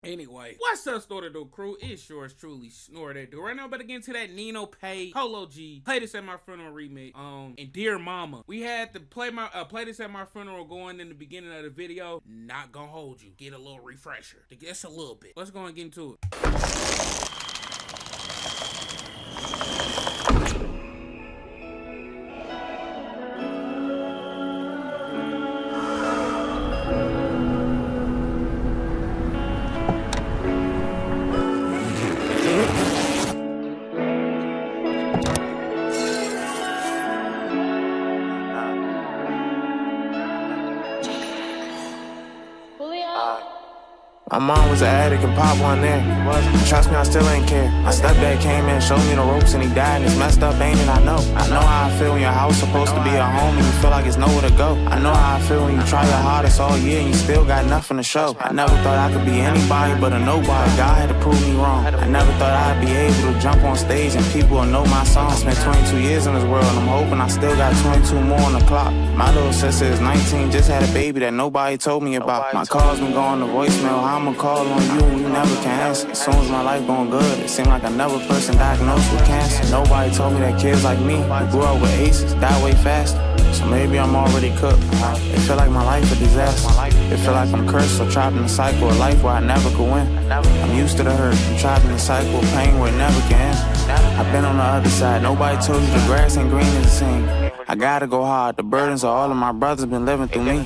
Anyway, what's up, Store to Do crew? It's yours truly, Snore That Do. Right now, better get into that Nino Polo G. Play This at My Funeral remix. And Dear Mama. We had to play This at My Funeral going in the beginning of the video. Not gonna hold you. Get a little refresher. Just a little bit. Let's go and get into it. My mom was an addict and Pop one there. Trust me, I still ain't care. My stepdad came in, showed me the ropes, and he died, and it's messed up, ain't it? I know how I feel when your house supposed to be a home and you feel like it's nowhere to go. I know how I feel when you try your hardest all year and you still got nothing to show. I never thought I could be anybody but a nobody. God had to prove me wrong. I never thought I'd be able to jump on stage and people will know my song. I spent 22 years in this world and I'm hoping I still got 22 more on the clock. My little sister is 19, just had a baby that nobody told me about. My calls been going to voicemail, how I'ma call on you and you never can answer. As soon as my life going good, it seemed like another person diagnosed with cancer. Nobody told me that kids like me, who grew up with aces, die way faster. So maybe I'm already cooked. It feel like my life a disaster. It feel like I'm cursed or trapped in a cycle of life where I never could win. I'm used to the hurt, I'm trapped in a cycle of pain where it never can end. I've been on the other side, nobody told you the grass ain't green as it seems. I gotta go hard, the burdens of all of my brothers been living through me.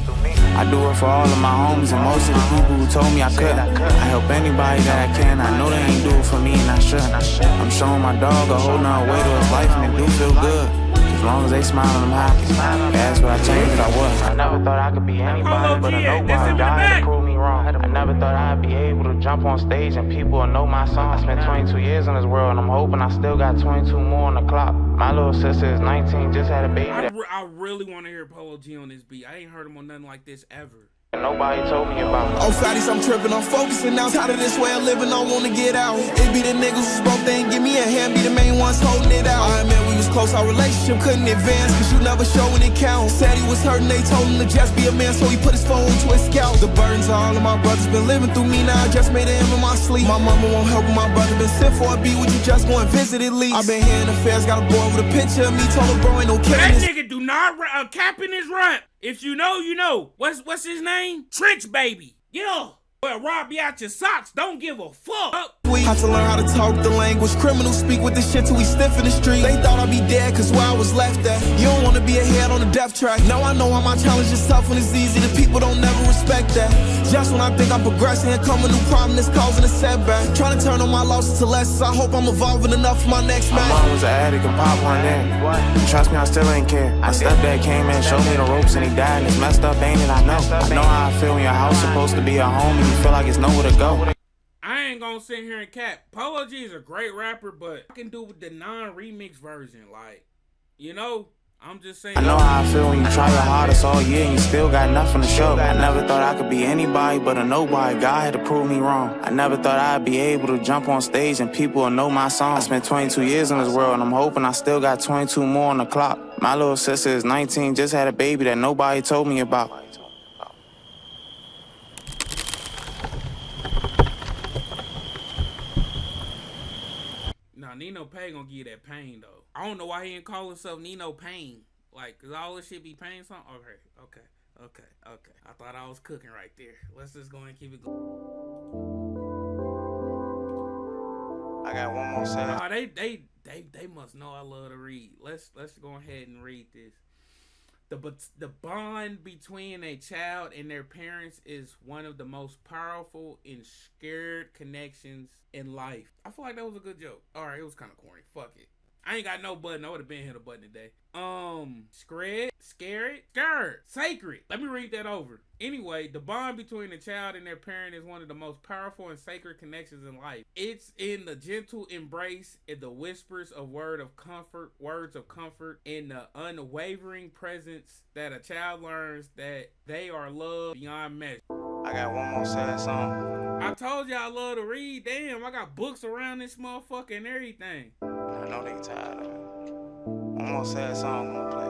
I do it for all of my homies and most of the people who told me I couldn't. I help anybody that I can, I know they ain't do it for me and I should. I'm showing my dog a whole nother way to his life and it do feel good. As long as they smiling, I'm happy. That's what I changed it, I was. I never thought I could be anybody but a nobody. God had to prove me wrong. I never thought I'd be able to jump on stage and people will know my song. I spent 22 years in this world and I'm hoping I still got 22 more on the clock. My little sister is 19, just had a baby. I really want to hear Polo G on this beat. I ain't heard him on nothing like this ever. Nobody told me about it. Oh, fatties, I'm tripping, I'm focusing now. Tired of this way of living, I wanna get out. It be the niggas who spoke, they ain't give me a hand, be the main ones holding it out. I admit we was close, our relationship couldn't advance, cause you never show when it counts. Said he was hurting, they told him to just be a man, so he put his phone to his scalp. The burdens of all of my brothers been living through me now, I just made it in my sleep. My mama won't help with my brother, been sent for a beat, would you just go and visit at least? I been hearing affairs, got a boy with a picture of me, told her bro ain't no killing. That nigga do not cap in his rap. If you know, you know. What's his name? Trench Baby. Yeah. Well, rob you out your socks. Don't give a fuck. Had to learn how to talk the language. Criminals speak with this shit till we stiff in the street. They thought I'd be dead cause where I was left at. You don't wanna be ahead on the death track. Now I know how my challenge is tough when it's easy. The people don't never respect that. Just when I think I'm progressing, here come a new problem that's causing a setback. Trying to turn on my losses to lessons. I hope I'm evolving enough for my next match. My mom was an addict and Pop one there. Trust me, I still ain't care. My stepdad came in, showed me the ropes and he died, and it's messed up, ain't it? I know how I feel when your house supposed to be a home and you feel like it's nowhere to go. I ain't gonna sit here and cap. Polo G is a great rapper, but I can do with the non-remix version. Like, you know, I'm just saying. I know how I feel when you try your hardest all year and you still got nothing to show. I never thought I could be anybody but a nobody. God had to prove me wrong. I never thought I'd be able to jump on stage and people will know my song. I spent 22 years in this world and I'm hoping I still got 22 more on the clock. My little sister is 19, just had a baby that nobody told me about. Nino Pay gonna give you that pain though. I don't know why he didn't call himself Nino Pain. Like, cause all this shit be pain song. Okay. I thought I was cooking right there. Let's just go and keep it going. I got one more sentence. They must know I love to read. Let's go ahead and read this. The bond between a child and their parents is one of the most powerful and scared connections in life. I feel like that was a good joke. Alright, it was kind of corny. Fuck it. I ain't got no button. I would have been hit a button today. Scared, sacred. Let me read that over. Anyway, the bond between a child and their parent is one of the most powerful and sacred connections in life. It's in the gentle embrace, in the whispers of words of comfort, in the unwavering presence that a child learns that they are loved beyond measure. I got one more sad song. I told you I love to read. Damn, I got books around this motherfucker and everything. I know they tired of it. One more sad song I'm gonna play.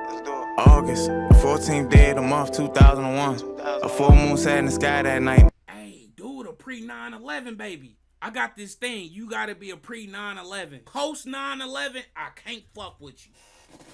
Let's do it. August, the 14th day of the month, 2001. A full moon sat in the sky that night. Hey, do the a pre-9/11 baby. I got this thing. You gotta be a pre-9/11. Post 9/11, I can't fuck with you.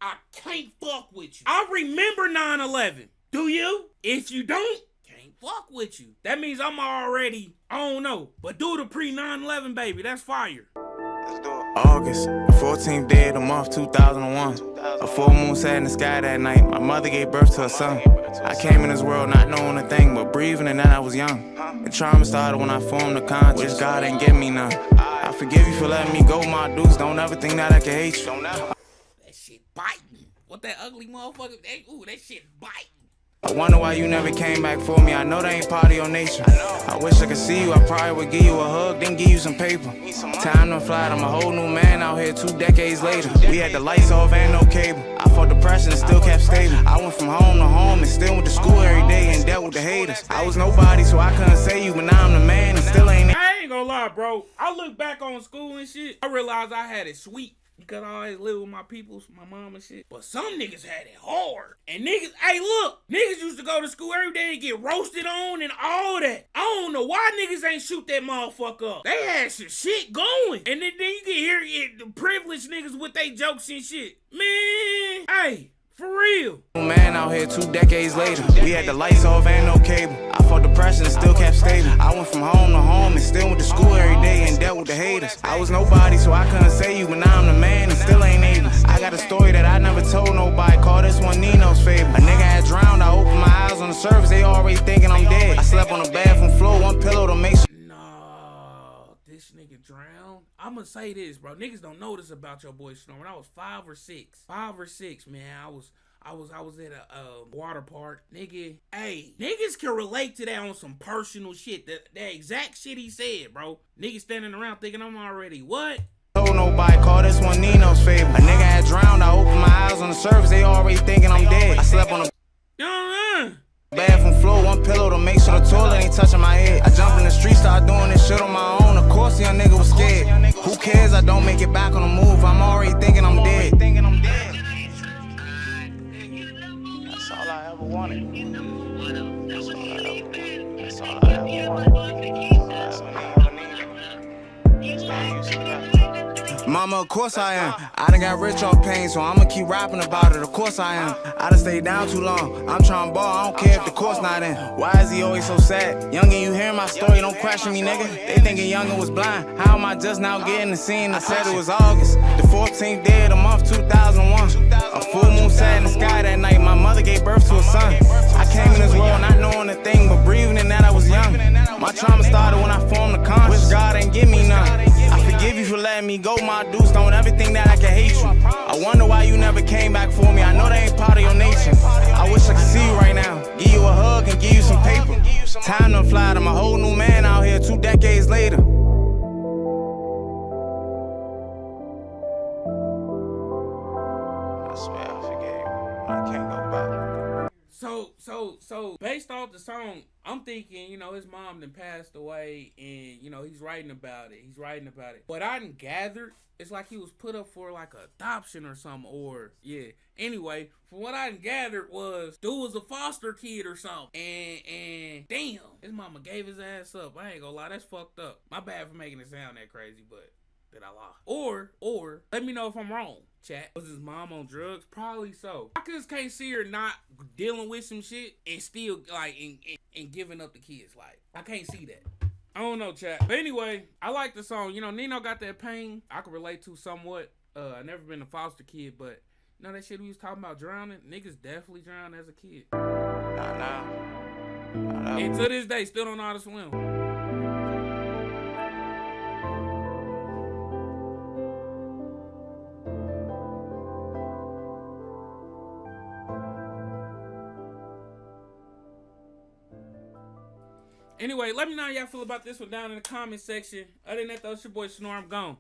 I can't fuck with you. I remember 9/11. Do you? If you don't, can't fuck with you. That means I'm already, I don't know. But do the pre-9/11 baby. That's fire. Let's do it. August, the 14th day of the month, 2001. A full moon sat in the sky that night. My mother gave birth to a son. I came in this world not knowing a thing, but breathing and then I was young. The trauma started when I formed the conscience. Which God ain't give me none. I forgive you for letting me go, my dudes. Don't ever think that I can hate you. That shit biting. What that ugly motherfucker? That shit biting. I wonder why you never came back for me. I know that ain't part of your nature. I wish I could see you. I probably would give you a hug, then give you some paper. Time to fly. I'm a whole new man out here 2 decades later. We had the lights off and no cable. I fought depression and still kept stable. I went from home to home and still went to school every day and dealt with the haters. I was nobody, so I couldn't say you, but now I'm the man and still ain't. I ain't gonna lie, bro. I look back on school and shit. I realized I had it sweet. Because I always live with my peoples, my mom and shit. But some niggas had it hard. And niggas, hey look, niggas used to go to school every day and get roasted on and all that. I don't know why niggas ain't shoot that motherfucker up. They had some shit going. And then you can hear the privileged niggas with they jokes and shit. Man, hey. For real. Man out here 2 decades later. We had the lights off and no cable. I fought depression and still kept stable. I went from home to home and still went to school every day and dealt with the haters. I was nobody, so I couldn't say you, but now I'm the man and still ain't able. I got a story that I never told nobody. Call this one Nino's favorite. A nigga had drowned. I opened my eyes on the surface. They already thinking I'm dead. I slept on the bathroom floor, 1 pillow to make sure. No, this nigga drowned. I'ma say this, bro. Niggas don't know this about your boy Snow. When I was 5 or 6, man, I was at a water park, nigga. Hey, niggas can relate to that on some personal shit. That exact shit he said, bro. Niggas standing around thinking I'm already what? Told nobody. Call this one Nino's favorite. A nigga had drowned. I opened my eyes on the surface. They already thinking I'm dead. I slept on the bathroom floor, 1 pillow to make sure the toilet ain't touching my head. I jumped in the street, started doing this shit on my own. Of course, the young nigga was scared. Who cares? I don't make it back on the move. I'm already thinking I'm dead. That's all I ever wanted. That's all I ever wanted. That's all I ever wanted. That's all I ever needed. Mama, of course I am. I done got rich off pain, so I'ma keep rapping about it. Of course I am. I done stayed down too long. I'm trying to ball, I don't care if the court's not in. Why is he always so sad? Youngin', you hearing my story, don't question me, nigga. They thinking Youngin' was blind. How am I just now getting the scene? I said it was August, the 14th day of the month, 2001. A full moon sat in the sky that night. My mother gave birth to a son. I came in this world not knowing a thing, but breathing and that I was young. My trauma started when I formed the conscience. Wish God ain't give me none. I forgive you for letting me go, my dudes. Don't ever think that I can hate you. I wonder why you never came back for me. I know that ain't part of your nature. I wish I could see you right now, give you a hug and give you some paper. Time to fly. I'm a whole new man out here 2 decades later. I swear I forgave you. I can't go back. So based off the song, I'm thinking, his mom done passed away and, he's writing about it. But I done gathered, it's like he was put up for like adoption or something, or, yeah. Anyway, from what I done gathered was, dude was a foster kid or something. And damn, his mama gave his ass up. I ain't gonna lie, that's fucked up. My bad for making it sound that crazy, but did I lie? Or, let me know if I'm wrong. Chat. Was his mom on drugs? Probably so. I just can't see her not dealing with some shit and still like and giving up the kids. Like, I can't see that. I don't know, chat. But anyway, I like the song. Nino got that pain I can relate to somewhat. I never been a foster kid, but that shit we was talking about drowning, niggas definitely drowned as a kid. Nah. And to this day, still don't know how to swim. Anyway, let me know how y'all feel about this one down in the comment section. Other than that, though, it's your boy Snore. I'm gone.